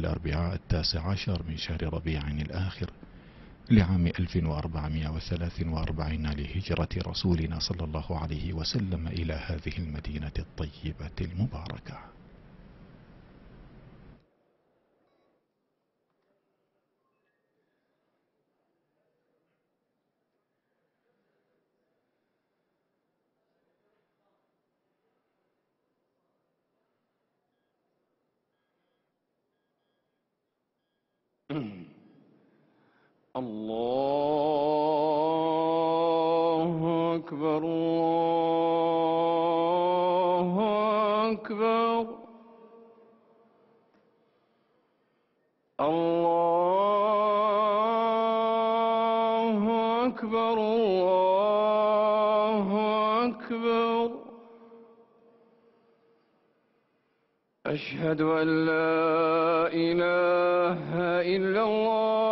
الأربعاء 19 من شهر ربيع الآخر لعام 1443 لهجرة رسولنا صلى الله عليه وسلم إلى هذه المدينة الطيبة المباركة. الله أكبر الله أكبر الله أكبر الله أكبر. أشهد أن لا إله إلا الله.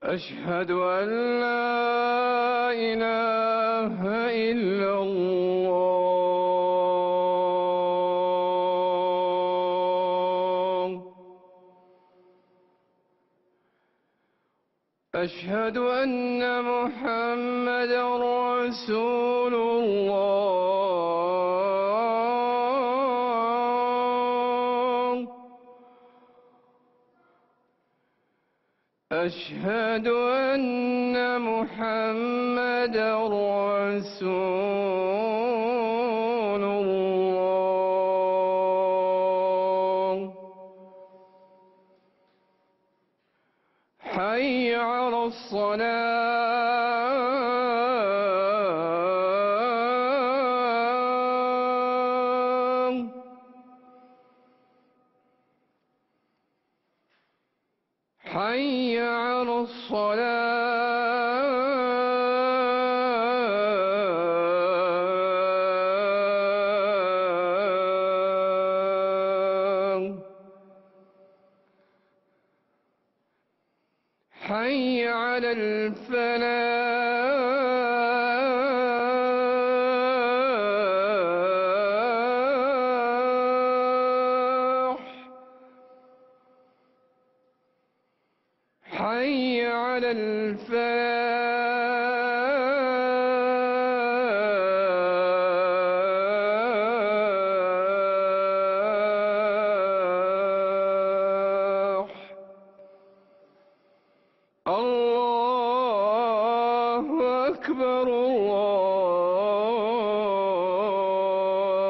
أشهد أن لا إله إلا الله. أشهد أن محمدا رسول الله. أشهد أن محمدا رسول الله. حي على الصلاة. حي على الصلاة. حي على الفلاح. حي على الفلاح. الله أكبر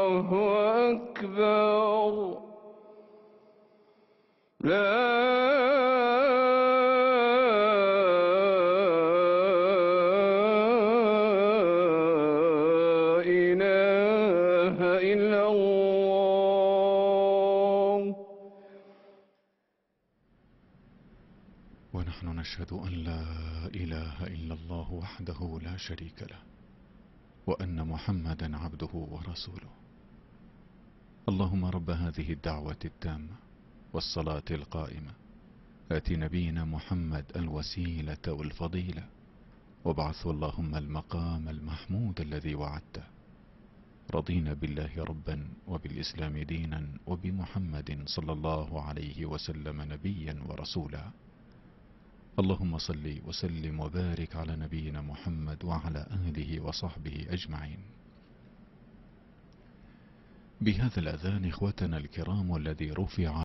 الله أكبر. لا إله إلا الله. ونحن نشهد أن لا إله إلا الله وحده لا شريك له، وأن محمدا عبده ورسوله. اللهم رب هذه الدعوة التامة والصلاة القائمة، آت نبينا محمد الوسيلة والفضيلة، وابعثه اللهم المقام المحمود الذي وعدته. رضينا بالله ربا وبالإسلام دينا وبمحمد صلى الله عليه وسلم نبيا ورسولا. اللهم صل وسلم وبارك على نبينا محمد وعلى آله وصحبه أجمعين. بهذا الأذان إخوتنا الكرام، والذي رفع